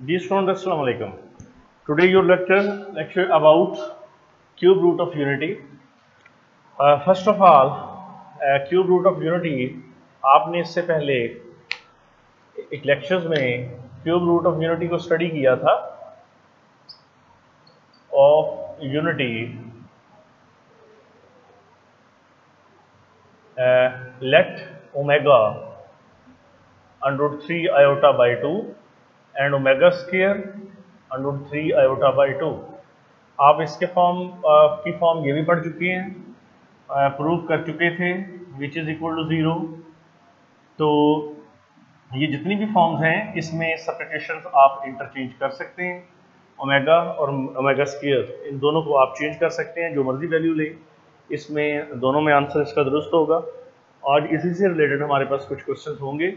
Dear students, Assalamu alaikum. Today your lecture about cube root of unity. First of all, cube root of unity आपने इससे पहले एक lectures में cube root of unity को study किया था. Of unity let omega √3 iota by 2 and omega square √3 iota by 2. आप इसके फॉर्म ये भी पढ़ चुके हैं, प्रूव कर चुके थे विच इज़ इक्वल टू 0. तो ये जितनी भी फॉर्म्स हैं इसमें सब्स्टिट्यूशंस आप इंटरचेंज कर सकते हैं. ओमेगा और ओमेगा स्क्वायर इन दोनों को आप चेंज कर सकते हैं, जो मर्जी वैल्यू ले. इसमें दोनों में आंसर इसका दुरुस्त होगा. और इसी से रिलेटेड हमारे पास कुछ क्वेश्चंस होंगे.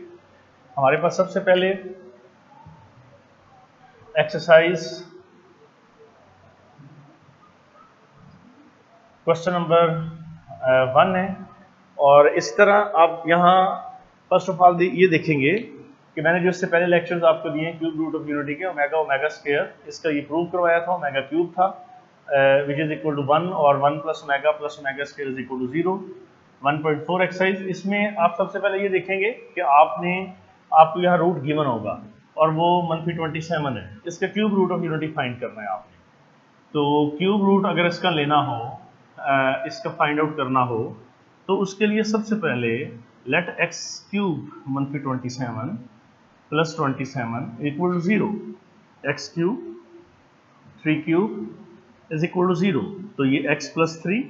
हमारे पास सबसे पहले एक्सरसाइज क्वेश्चन नंबर 1 है. और इस तरह आप यहाँ फर्स्ट ऑफ ऑल ये देखेंगे कि मैंने जो इससे पहले लेक्चर्स आपको दिए हैं क्यूब रूट ऑफ यूनिटी के, ओमेगा ओमेगा स्क्वायर, इसका ये प्रूव करवाया था. ओमेगा क्यूब था विच इज इक्वल टू 1 और 1 plus omega square is equal to 0. 1.4 exercise. इसमें आप सबसे पहले ये देखेंगे कि आपको यहाँ रूट गिवन होगा और वो -27 है. इसका cube root of unity find करना है आपने. तो क्यूब रूट अगर इसका लेना हो, इसका फाइंड आउट करना हो, तो उसके लिए सबसे पहले let x cube -27 plus 27 equal to 0. x cube 3 cube is equal to 0. तो ये x plus 3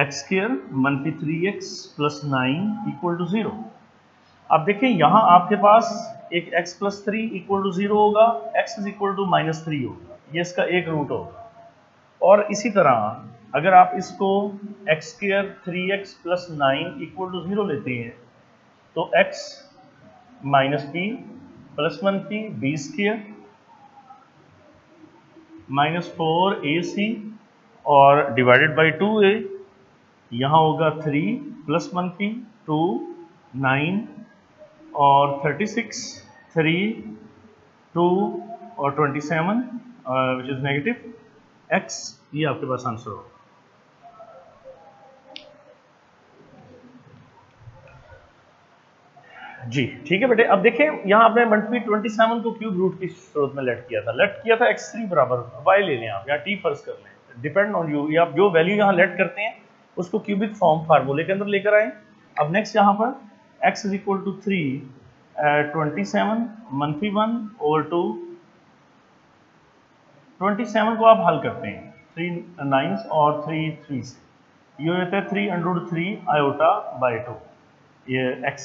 x square -3x plus 9 equal to 0. अब देखिए यहाँ आपके पास एक x प्लस 3 इक्वल टू 0 होगा, x इज इक्वल टू -3 होगा. ये इसका एक रूट होगा. और इसी तरह अगर आप इसको x square 3x plus 9 equal to 0 लेते हैं तो x minus p plus 1p b square -4ac और डिवाइडेड बाई 2a. यहाँ होगा 3 प्लस 1p 2 9 और 36 3 2 और 27 विच इज नेगेटिव x. ये आपके पास आंसर होगा. जी ठीक है बेटे. अब देखें यहाँ आपने -27 को क्यूब रूट की सूरत में लेट किया था x3 बराबर y ले लें आप, या t फर्ज कर लें, डिपेंड ऑन यू. आप जो वैल्यू यहाँ लेट करते हैं उसको क्यूबिक फॉर्म फार्मूले के अंदर लेकर आए. अब नेक्स्ट यहाँ पर x is equal to 3 27 -1 over 2. 27 को आप हल करते हैं 3 9s और 3 3 से. ये होता है 3 √3 iota by 2 ये x.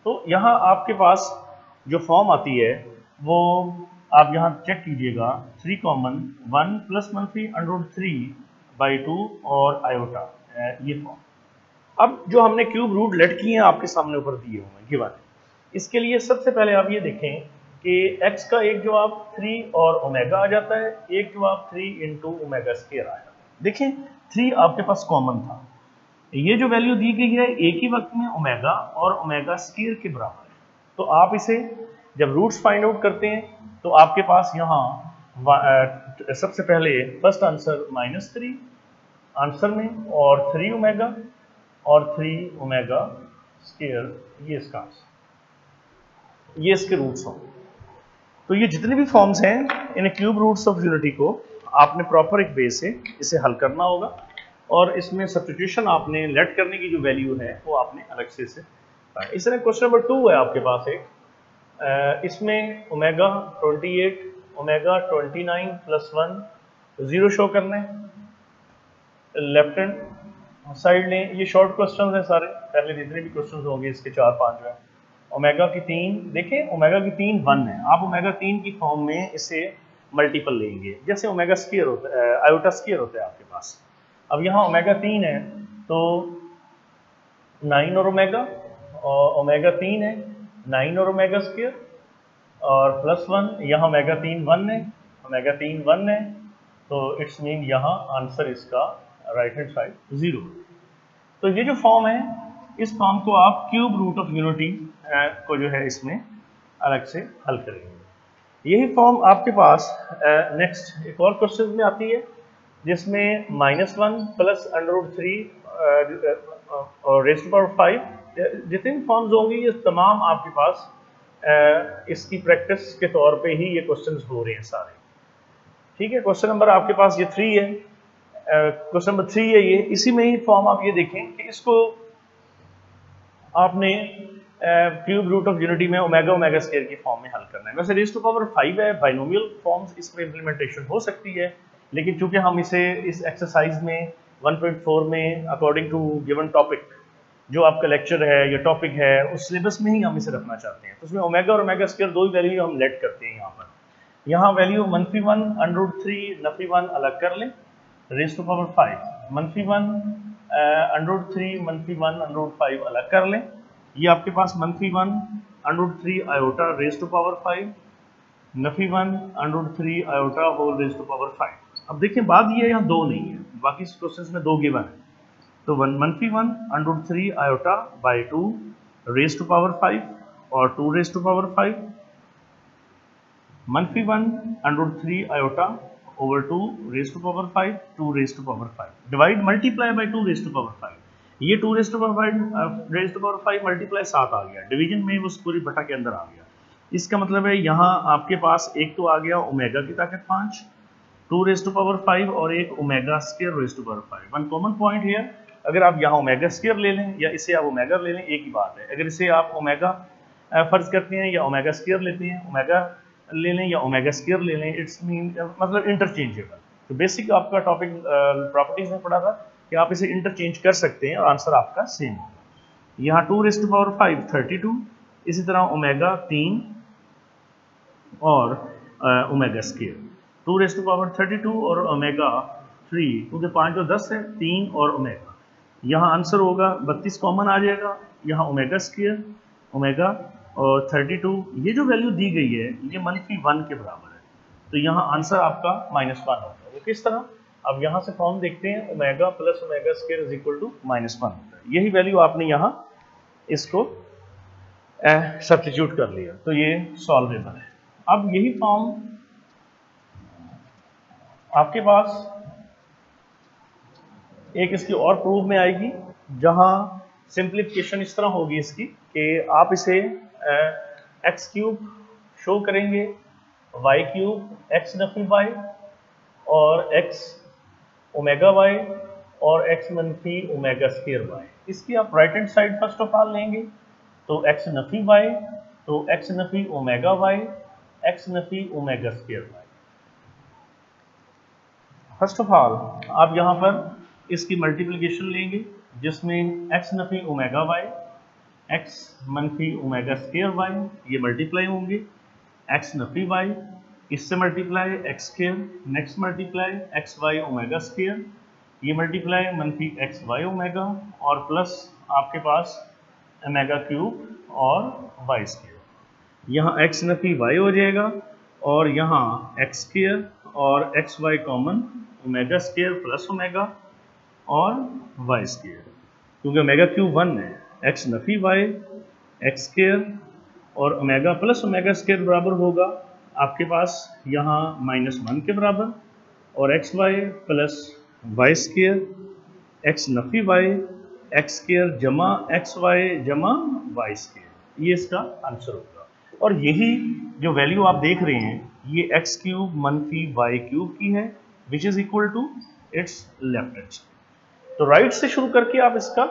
तो यहाँ आपके पास जो फॉर्म आती है वो आप यहाँ चेक कीजिएगा. 3 कॉमन 1 प्लस 3 by 2 और आयोटा, ये फॉर्म. अब जो हमने क्यूब रूट लेट किए हैं आपके सामने ऊपर दिए हुए हैं गिवन. इसके लिए सबसे पहले आप ये देखें कि x का एक जवाब 3 और ओमेगा आ जाता है, एक जवाब 3 इंटू ओमेगा स्क्वायर आया. देखें 3 आपके पास कॉमन था. ये जो वैल्यू दी गई है एक ही वक्त में ओमेगा और ओमेगा स्क्वायर के बराबर है. तो आप इसे जब रूट्स फाइंड आउट करते हैं तो आपके पास यहाँ सबसे पहले फर्स्ट आंसर -3 आंसर में, और 3 ओमेगा और 3 ओमेगा स्क्वायर, ये इसका आंसर, ये इसके रूट्स होंगे. तो ये जितने भी फॉर्म्स हैं इन क्यूब रूट्स ऑफ यूनिटी को आपने प्रॉपर एक वे से इसे हल करना होगा. और इसमें सब्स्टिट्यूशन आपने लेट करने की जो वैल्यू है वो आपने अलग से इस तरह. क्वेश्चन नंबर 2 है आपके पास एक. इसमें ओमेगा 28 ओमेगा 29 प्लस 1 0 शो करना है. लेफ्ट हैंड साइड लें. ये शॉर्ट क्वेश्चन हैं सारे, पहले जितने भी क्वेश्चन होंगे इसके 4-5 हैं. ओमेगा की 3 देखें, ओमेगा की 3 1 है. आप ओमेगा 3 की फॉर्म में इसे मल्टीपल लेंगे, जैसे ओमेगा स्क्वायर होता है, आयोटा स्क्वायर होता है आपके पास. अब यहाँ ओमेगा 3 है तो 9 और ओमेगा 3 है 9 और ओमेगा स्क्वायर और प्लस 1. यहाँ ओमेगा 3 1 है, ओमेगा 3 1 है, तो इट्स मीन यहाँ आंसर इसका राइट हैंड साइड 0. तो ये जो फॉर्म है इस फॉर्म को आप क्यूब रूट ऑफ यूनिटी को जो है इसमें अलग से हल करेंगे. यही फॉर्म आपके पास नेक्स्ट एक और क्वेश्चन में आती है, जिसमें -1 प्लस √3 और रेज़ टू पावर 5, जितनी फॉर्म्स होंगी ये तमाम आपके पास इसकी प्रैक्टिस के तौर पे ही ये क्वेश्चंस हो रहे हैं सारे। ठीक है, क्वेश्चन नंबर आपके पास ये 3 है, क्वेश्चन नंबर 3 है ये। इसी में ही फॉर्म आप ये देखें कि इसको आपने क्यूब रूट ऑफ यूनिटी में ओमेगा ओमेगा स्क्वायर की फॉर्म में हल करना है। वैसे रेज़ टू पावर 5 है, बाइनोमियल फॉर्म्स इसमें इम्प्लीमेंटेशन हो सकती है, लेकिन चूंकि हम इसे इस एक्सरसाइज में 1.4 में अकॉर्डिंग टू गिवन टॉपिक, जो आपका लेक्चर है या टॉपिक है उस सिलेबस में ही हम इसे रखना चाहते हैं, तो उसमें ओमेगा और ओमेगा स्क्वायर दो ही वैल्यू हम लेट करते हैं। यहाँ पर यहाँ वैल्यू -1 √3 -1 अलग कर लें, रेज़ टू पावर 5 -1 √3 -1 √5 अलग कर लें, ये आपके पास -1 √3 iota raise to power 5 -1 √3 iota whole raise to power 5। अब देखिए बात ये यहाँ दो नहीं है, बाकी क्वेश्चंस में दो गिवन है, तो -1 √3 iota by 2 raise to power 5 और 2 raise to power 5, -1 √3 iota over 2 raise to power 5 2 raise to power 5 divide multiply by 2 raise to power 5, ये 2 raise to power 5 raise to power 5 multiply 7 आ गया, division में उस पूरी बटा के अंदर आ गया। इसका मतलब है यहाँ आपके पास एक तो आ गया ओमेगा की ताकत 5 2 रेज़ टू पावर 5 और एक omega square raise to power 5। One common point है, अगर आप यहाँ ओमेगा स्क्वायर ले लें या इसे आप ओमेगा ले लें एक ही बात है। अगर इसे आप ओमेगा फर्ज करते हैं या ओमेगा स्क्वायर लेते हैं, ओमेगा ले लें या ओमेगा स्क्वायर ले लें, इट्स मीन मतलब इंटरचेंजेबल। तो बेसिक आपका टॉपिक प्रॉपर्टीज में पढ़ा था कि आप इसे इंटरचेंज कर सकते हैं और आंसर आपका सेम होगा। यहाँ 2 रेज़ टू पावर 5 32, इसी तरह ओमेगा 3 और omega square 2 raise to power 32 और ओमेगा 3, क्योंकि 5 और 10 है 3 और ओमेगा, यहाँ आंसर होगा 32 कॉमन आ जाएगा, यहाँ ओमेगा स्क्वायर ओमेगा और 32, ये जो वैल्यू दी गई है ये -1 के बराबर है, तो यहाँ आंसर आपका -1 होगा। वो किस तरह, अब यहाँ से फॉर्म देखते हैं, omega plus omega square is equal to -1 होता है। यही वैल्यू आपने यहाँ इसको सब्स्टिट्यूट कर लिया, तो ये सॉल्वेबल है। अब यही फॉर्म आपके पास एक इसकी और प्रूफ में आएगी, जहाँ सिंप्लीफिकेशन इस तरह होगी इसकी कि आप इसे x³ शो करेंगे, y³ x नफी y और x ओमेगा y और x मनफी ओमेगा स्क्वायर y। इसकी आप right hand side first of all लेंगे, तो x नफी y, तो x Nafi omega y x Nafi omega square y। First of all आप यहाँ पर इसकी मल्टीप्लिकेशन लेंगे, जिसमें x Nafi omega y x मनफी ओमेगा स्क्वायर y ये मल्टीप्लाई होंगे, x नफी y इससे multiply x square, next multiply x y omega square, ये मल्टीप्लाई मनफी x y ओमेगा और प्लस आपके पास ओमेगा क्यूब और y स्क्वायर। यहाँ x नफी y हो जाएगा और यहाँ x स्क्वायर और x y common omega square plus omega और y स्क्वायर, क्योंकि ओमेगा क्यूब 1 है, x नफी y x स्क्वायर और ओमेगा प्लस ओमेगा स्क्वायर बराबर होगा आपके पास यहाँ -1 के बराबर, और x y plus y square x Nafi Y x square जमा एक्स वाई जमा वाई स्क्वायर, ये इसका आंसर होगा। और यही जो वैल्यू आप देख रहे हैं ये एक्स क्यूब मनफी वाई क्यूब की है, which is equal to its left hand side. तो राइट से शुरू करके आप इसका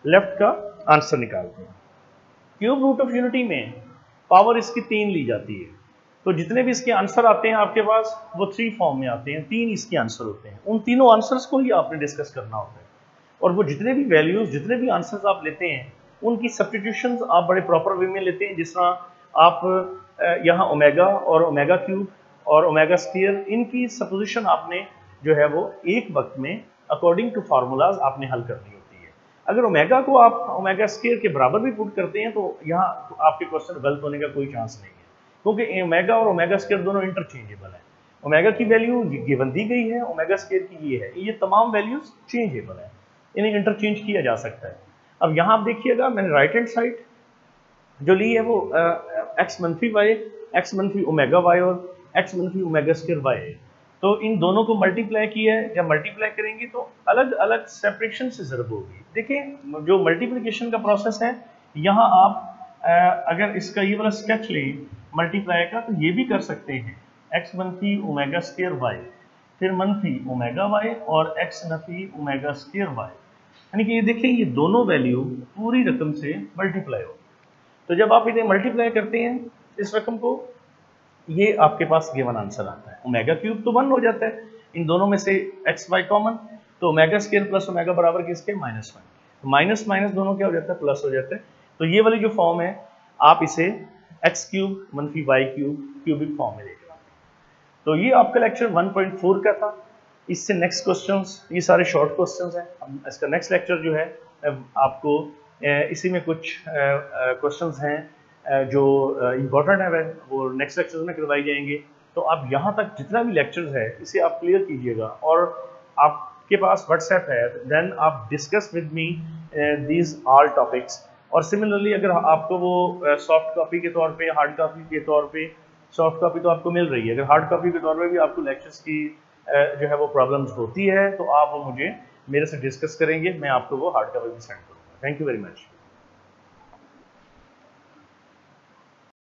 लेफ्ट का आंसर निकालते हैं। क्यूब रूट ऑफ यूनिटी में पावर इसकी 3 ली जाती है, तो जितने भी इसके आंसर आते हैं आपके पास वो 3 फॉर्म में आते हैं, 3 इसके आंसर होते हैं। उन तीनों आंसर्स को ही आपने डिस्कस करना होता है, और वो जितने भी वैल्यूज जितने भी आंसर्स आप लेते हैं उनकी सब्स्टिट्यूशंस आप बड़े प्रॉपर वे में लेते हैं। जिस तरह आप यहाँ ओमेगा और ओमेगा क्यूब और ओमेगा स्क्वायर इनकी सपोजिशन आपने जो है वो एक वक्त में अकॉर्डिंग टू फार्मूलाज आपने हल करनी होती है। अगर ओमेगा को आप ओमेगा स्क्वायर के बराबर भी पुट करते हैं तो यहाँ आपके क्वेश्चन गलत होने का कोई चांस नहीं है, क्योंकि ओमेगा और ओमेगा स्क्वायर दोनों इंटरचेंजेबल है। ओमेगा की वैल्यू गिवन दी गई है, ओमेगा स्क्वायर की ये है, ये तमाम वैल्यूज चेंजेबल है, इन्हें इंटरचेंज किया जा सकता है। अब यहाँ आप देखिएगा मैंने राइट हैंड साइड जो ली है वो एक्स मनफी वाई, एक्स मनफी ओमेगा वाई और एक्स मनफी ओमेगा स्क्वायर वाई। तो इन दोनों को मल्टीप्लाई किया है, जब मल्टीप्लाई करेंगे तो अलग अलग सेपरेशन से ज़रब होगी। देखिए जो मल्टीप्लिकेशन का प्रोसेस है, यहाँ आप अगर इसका ये वाला स्केच लें मल्टीप्लाई का, तो ये भी कर सकते हैं एक्स मनफी ओमेगा स्क्वायर वाई, फिर मनफी ओमेगा वाई और एक्स नफी ओमेगा स्क्वायर वाई, यानी कि ये देखें ये दोनों वैल्यू पूरी रकम से मल्टीप्लाई हो। तो जब आप इन्हें मल्टीप्लाई करते हैं इस रकम को, ये आपके पास गिवन आंसर आता है। ओमेगा क्यूब तो 1 हो जाता है, इन दोनों में से एक्स वाई कॉमन, तो ओमेगा स्क्वायर प्लस ओमेगा बराबर किसके, -1। तो माइनस माइनस दोनों क्या हो जाता है, प्लस हो जाता है। तो ये वाली जो फॉर्म है आप इसे एक्स क्यूब मनफी वाई क्यूब क्यूबिक फॉर्म में लेके आते हैं। तो ये आपका लेक्चर 1.4 का था। इससे नेक्स्ट क्वेश्चंस, ये सारे शॉर्ट क्वेश्चंस हैं। इसका नेक्स्ट लेक्चर जो है आपको इसी में कुछ क्वेश्चंस हैं जो इम्पोर्टेंट है, वो नेक्स्ट लेक्चर में करवाई जाएंगे। तो आप यहाँ तक जितना भी लेक्चर्स है इसे आप क्लियर कीजिएगा, और आपके पास व्हाट्सएप है, देन आप discuss with me these all topics. और सिमिलरली अगर आपको वो सॉफ्ट कॉपी के तौर पे, हार्ड कॉपी के तौर पे, सॉफ्ट कॉपी तो आपको मिल रही है, अगर हार्ड कॉपी के तौर पे भी आपको लेक्चर्स की जो है वो प्रॉब्लम्स होती है, तो आप वो मुझे मेरे से डिस्कस करेंगे, मैं आपको वो हार्ड कॉपी भी सेंड करूँगा। Thank you very much.